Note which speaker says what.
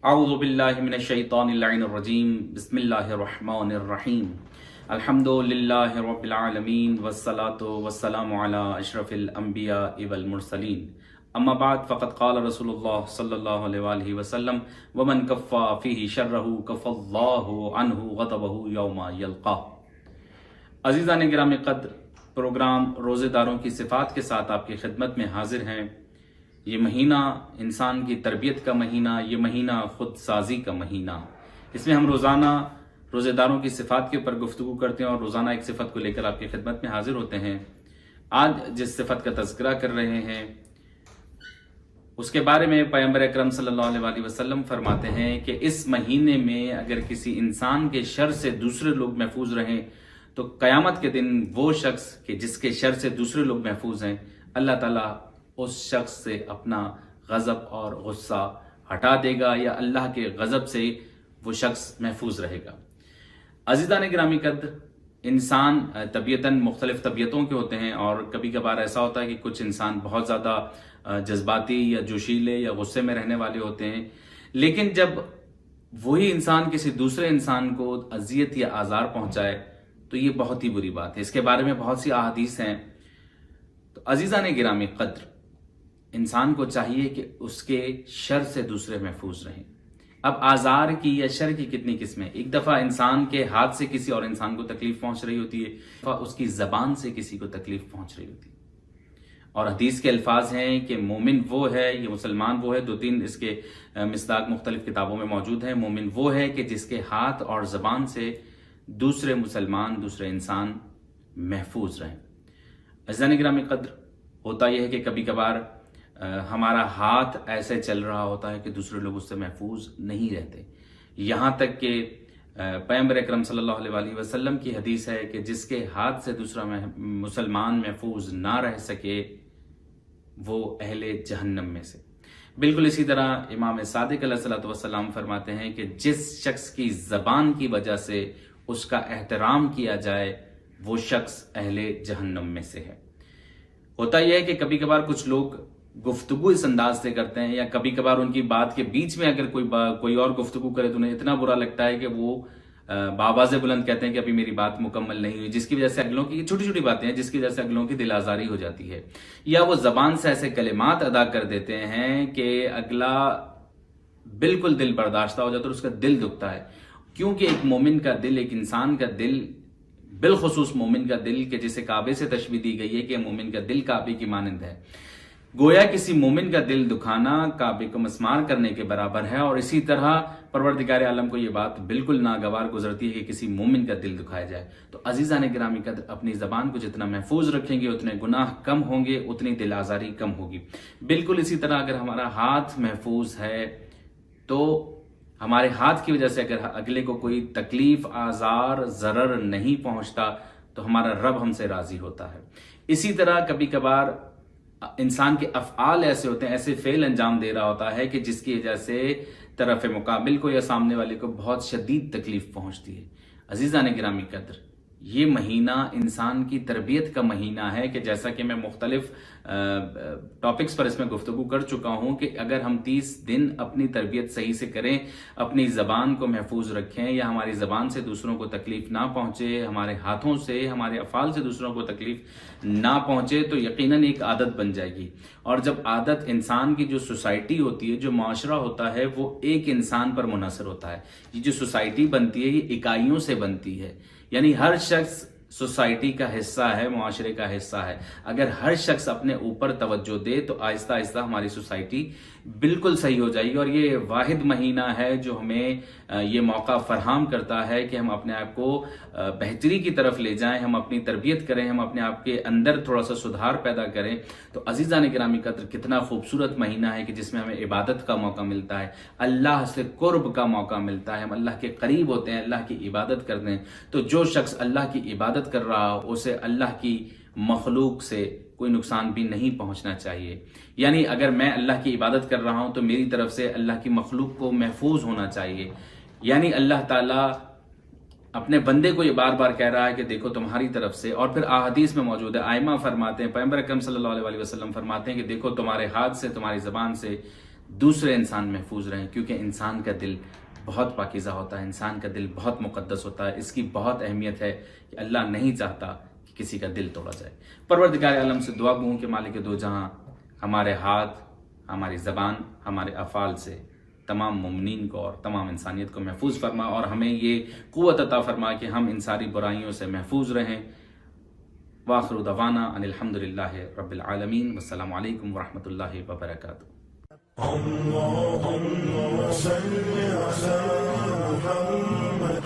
Speaker 1: अऊज़ु बिल्लाहि मिनश्शैतानिर रजीम बिस्मिल्लाहिर रहमानिर रहीम अल्हम्दुलिल्लाहि रब्बिल आलमीन वस्सलातु वस्सलामु अला अशरफिल अंबिया वल मुरसलीन अम्मा बाद फ़क़द क़ाल रसूलुल्लाह सल्लल्लाहु अलैहि वसल्लम वमन कफ़्फ़ा फ़ीहि शर्रहु कफ़्फ़ल्लाहु अन्हु ग़ज़बहु यौमा यल्क़ाह। अज़ीज़ान गिराम क़द्र, प्रोग्राम रोज़ेदारों की सिफ़ात के साथ आपकी खिदमत में हाजिर हैं। ये महीना इंसान की तरबियत का महीना, ये महीना खुद साजी का महीना। इसमें हम रोज़ाना रोज़ेदारों की सिफ़ात के ऊपर गुफ्तगू करते हैं और रोज़ाना एक सिफ़त को लेकर आपकी खिदमत में हाजिर होते हैं। आज जिस सिफ़त का तज़किरा कर रहे हैं उसके बारे में पैगंबर अकरम सल्लल्लाहु अलैहि वसल्लम फरमाते हैं कि इस महीने में अगर किसी इंसान के शर से दूसरे लोग महफूज रहें तो क़यामत के दिन वो शख्स कि जिसके शर से दूसरे लोग महफूज हैं, अल्लाह ताला उस शख्स से अपना गज़ब और गुस्सा हटा देगा या अल्लाह के गज़ब से वो शख्स महफूज रहेगा। अज़ीज़ान गिरामी कद्र, इंसान तबीयतन मुख्तलिफ तबीयतों के होते हैं और कभी कभार ऐसा होता है कि कुछ इंसान बहुत ज़्यादा जज्बाती या जोशीले या गुस्से में रहने वाले होते हैं, लेकिन जब वही इंसान किसी दूसरे इंसान को अजियत या आज़ार पहुंचाए तो ये बहुत ही बुरी बात है। इसके बारे में बहुत सी अहादीस हैं। तो अज़ीज़ान गिरामी कद्र, इंसान को चाहिए कि उसके शर से दूसरे महफूज रहें। अब आज़ार की या शर की कितनी किस्में। एक दफ़ा इंसान के हाथ से किसी और इंसान को तकलीफ पहुंच रही होती है, उसकी ज़बान से किसी को तकलीफ पहुंच रही होती है। और हदीस के अल्फाज हैं कि मोमिन वो है, ये मुसलमान वो है, दो तीन इसके मिसदाक मुख्तलिफ किताबों में मौजूद है। मोमिन वो है कि जिसके हाथ और ज़बान से दूसरे मुसलमान, दूसरे इंसान महफूज रहें। अज़ीज़ान गिरामी कद्र, होता यह है कि कभी कभार हमारा हाथ ऐसे चल रहा होता है कि दूसरे लोग उससे महफूज नहीं रहते। यहाँ तक कि पैगंबर अकरम सल्लल्लाहु अलैहि वसल्लम की हदीस है कि जिसके हाथ से दूसरा मुसलमान महफूज ना रह सके वो अहले जहन्नम में से। बिल्कुल इसी तरह इमाम सादिक अलैहिस्सलातु वस्सलाम फरमाते हैं कि जिस शख्स की ज़बान की वजह से उसका एहतराम किया जाए वो शख्स अहले जहन्नम में से है। होता यह है कि कभी कभार कुछ लोग गुफ्तगू इस अंदाज से करते हैं या कभी कभार उनकी बात के बीच में अगर कोई और गुफ्तगू करे तो उन्हें इतना बुरा लगता है कि वो बावाज़े बुलंद कहते हैं कि अभी मेरी बात मुकम्मल नहीं हुई, जिसकी वजह से अगलों की छोटी छोटी बातें हैं जिसकी वजह से अगलों की दिल आज़ारी हो जाती है। या वो ज़बान से ऐसे कलिमात अदा कर देते हैं कि अगला बिल्कुल दिल बर्दाश्त हो जाता है और उसका दिल दुखता है। क्योंकि एक मोमिन का दिल, एक इंसान का दिल, बिलखुसूस मोमिन का दिल के जिसे काबे से तशबीह दी गई है कि मोमिन का दिल काबे की मानंद है, गोया किसी मोमिन का दिल दुखाना काबे को मस्मार करने के बराबर है। और इसी तरह परवरदिगार आलम को यह बात बिल्कुल नागवार गुजरती है कि किसी मोमिन का दिल दुखाया जाए। तो अज़ीज़ान गिरामी कद्र, अपनी ज़बान को जितना महफूज रखेंगे उतने गुनाह कम होंगे, उतनी दिल आज़ारी कम होगी। बिल्कुल इसी तरह अगर हमारा हाथ महफूज है तो हमारे हाथ की वजह से अगर अगले को कोई तकलीफ, आज़ार, ज़रर नहीं पहुंचता तो हमारा रब हमसे राजी होता है। इसी तरह कभी कभार इंसान के अफ़आल ऐसे होते हैं, ऐसे फेल अंजाम दे रहा होता है कि जिसकी वजह से तरफ मुकाबिल को या सामने वाले को बहुत शदीद तकलीफ पहुंचती है। अज़ीज़ान गिरामी कद्र, ये महीना इंसान की तरबियत का महीना है कि जैसा कि मैं मुख्तलिफ टॉपिक्स पर इसमें गुफ्तगू कर चुका हूं कि अगर हम 30 दिन अपनी तरबियत सही से करें, अपनी ज़बान को महफूज रखें या हमारी ज़बान से दूसरों को तकलीफ ना पहुंचे, हमारे हाथों से, हमारे अफ़ाल से दूसरों को तकलीफ ना पहुंचे, तो यकीनन एक आदत बन जाएगी। और जब आदत, इंसान की जो सोसाइटी होती है, जो माशरा होता है, वो एक इंसान पर मुनहसर होता है। ये जो सोसाइटी बनती है ये इकाइयों से बनती है, यानी हर शख्स सोसाइटी का हिस्सा है, मुआशरे का हिस्सा है। अगर हर शख्स अपने ऊपर तवज्जो दे तो आहिस्ता आहिस्ता हमारी सोसाइटी बिल्कुल सही हो जाएगी। और ये वाहिद महीना है जो हमें ये मौका फराहम करता है कि हम अपने आप को बेहतरी की तरफ ले जाएं, हम अपनी तरबियत करें, हम अपने आप के अंदर थोड़ा सा सुधार पैदा करें। तो अज़ीज़ान गिरामी कद्र, कितना खूबसूरत महीना है कि जिसमें हमें इबादत का मौका मिलता है, अल्लाह से कुर्ब का मौका मिलता है, हम अल्लाह के करीब होते हैं, अल्लाह की इबादत करते हैं। तो जो शख्स अल्लाह की इबादत कर रहा हो उसे अल्लाह की मखलूक से कोई नुकसान भी नहीं पहुंचना चाहिए। यानी अगर मैं अल्लाह की इबादत कर रहा हूं तो मेरी तरफ से अल्लाह की मखलूक को महफूज होना चाहिए। यानी अल्लाह ताला अपने बंदे को ये बार बार कह रहा है कि देखो तुम्हारी तरफ से। और फिर अहादीस में मौजूद है, आइमा फरमाते हैं, पैगंबर अकरम सल्लल्लाहु अलैहि वसल्लम फरमाते हैं कि देखो तुम्हारे हाथ से, तुम्हारी जबान से دوسرے انسان محفوظ رہیں، کیونکہ انسان کا دل بہت پاکیزہ ہوتا ہے، انسان کا دل بہت مقدس ہوتا ہے، اس کی بہت اہمیت ہے کہ اللہ نہیں چاہتا کہ کسی کا دل توڑا جائے۔ پروردگار عالم سے دعا گوں کہ مالک دو جہاں ہمارے ہاتھ، ہماری زبان، ہمارے افعال سے تمام مومنین کو اور تمام انسانیت کو محفوظ فرما، اور ہمیں یہ قوت عطا فرما کہ ہم ان ساری برائیوں سے محفوظ رہیں۔ وآخر دعوانا ان الحمدللہ رب العالمین، والسلام علیکم ورحمۃ اللہ وبرکاتہ۔
Speaker 2: اللهم صل على محمد